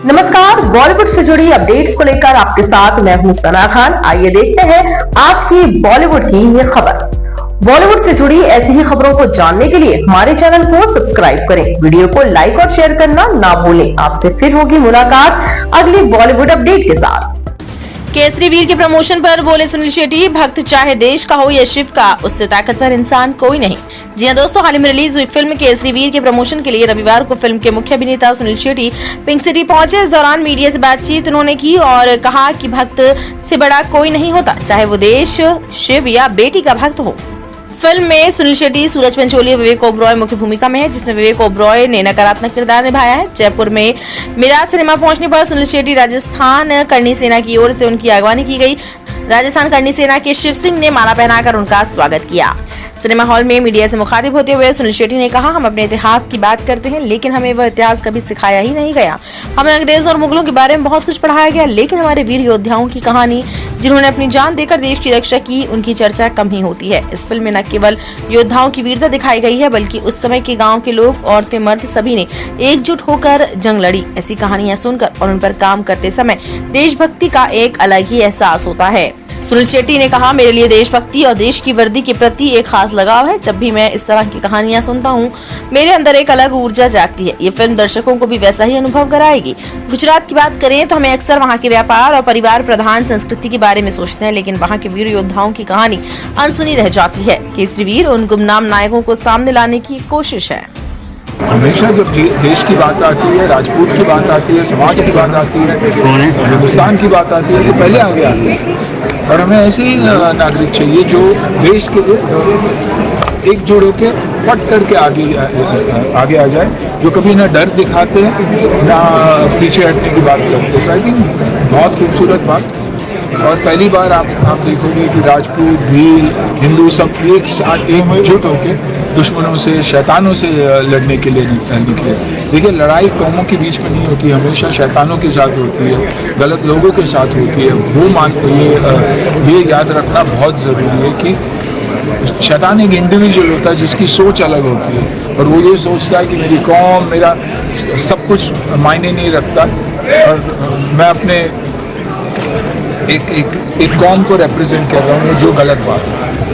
नमस्कार, बॉलीवुड से जुड़ी अपडेट्स को लेकर आपके साथ मैं हूं सना खान। आइए देखते हैं आज की बॉलीवुड की ये खबर। बॉलीवुड से जुड़ी ऐसी ही खबरों को जानने के लिए हमारे चैनल को सब्सक्राइब करें, वीडियो को लाइक और शेयर करना ना भूलें। आपसे फिर होगी मुलाकात अगली बॉलीवुड अपडेट के साथ। केसरी वीर के प्रमोशन पर बोले सुनील शेट्टी, भक्त चाहे देश का हो या शिव का, उससे ताकतवर इंसान कोई नहीं। जी हां दोस्तों, हाल ही में रिलीज हुई फिल्म केसरी वीर के प्रमोशन के लिए रविवार को फिल्म के मुख्य अभिनेता सुनील शेट्टी पिंक सिटी पहुंचे। इस दौरान मीडिया से बातचीत उन्होंने की और कहा कि भक्त से बड़ा कोई नहीं होता, चाहे वो देश, शिव या बेटी का भक्त हो। फिल्म में सुनील शेट्टी, सूरज पंचोली और विवेक ओबरॉय मुख्य भूमिका में है, जिसमें विवेक ओबरॉय ने नकारात्मक किरदार निभाया है। जयपुर में मिराज सिनेमा पहुंचने पर सुनील शेट्टी राजस्थान करनी सेना की ओर से उनकी अगवानी की गई। राजस्थान करनी सेना के शिव सिंह ने माला पहनाकर उनका स्वागत किया। सिनेमा हॉल में मीडिया से मुखातिब होते हुए सुनील शेट्टी ने कहा, हम अपने इतिहास की बात करते हैं, लेकिन हमें वह इतिहास कभी सिखाया ही नहीं गया। हमें अंग्रेजों और मुगलों के बारे में बहुत कुछ पढ़ाया गया, लेकिन हमारे वीर योद्धाओं की कहानी, जिन्होंने अपनी जान देकर देश की रक्षा की, उनकी चर्चा कम ही होती है। इस फिल्म में न केवल योद्धाओं की वीरता दिखाई गई है, बल्कि उस समय के गाँव के लोग, औरतें, मर्द सभी ने एकजुट होकर जंग लड़ी। ऐसी कहानियां सुनकर और उन पर काम करते समय देशभक्ति का एक अलग ही एहसास होता है। सुनील शेट्टी ने कहा, मेरे लिए देशभक्ति और देश की वर्दी के प्रति एक खास लगाव है। जब भी मैं इस तरह की कहानियां सुनता हूं, मेरे अंदर एक अलग ऊर्जा जागती है। ये फिल्म दर्शकों को भी वैसा ही अनुभव कराएगी। गुजरात की बात करें तो हमें अक्सर वहां के व्यापार और परिवार प्रधान संस्कृति के बारे में सोचते हैं, लेकिन वहां के वीर योद्धाओं की कहानी अनसुनी रह जाती है। केसरी वीर उन गुमनाम नायकों को सामने लाने की कोशिश है। हमेशा जब देश की बात आती है, राजपूत की बात आती है, समाज की बात आती है, हिंदुस्तान की बात आती है, तो पहले आगे आते हैं। और हमें ऐसे ही नागरिक चाहिए जो देश के लिए एकजुट होकर पट करके आगे आ जाए, जो कभी ना डर दिखाते ना पीछे हटने की बात करते हैं। आई थिंक बहुत खूबसूरत बात। और पहली बार आप देखोगे कि राजपूत, भील, हिंदू सब एक साथ एकजुट होकर दुश्मनों से, शैतानों से लड़ने के लिए निकले। देखिए, लड़ाई कौमों के बीच में नहीं होती, हमेशा शैतानों के साथ होती है, गलत लोगों के साथ होती है। ये याद रखना बहुत ज़रूरी है कि शैतान एक इंडिविजुअल होता है जिसकी सोच अलग होती है, और वो ये सोचता है कि मेरी कौम, मेरा सब कुछ मायने नहीं रखता, और मैं अपने एक कौम को रिप्रेजेंट कर रहा हूँ, जो गलत बात है।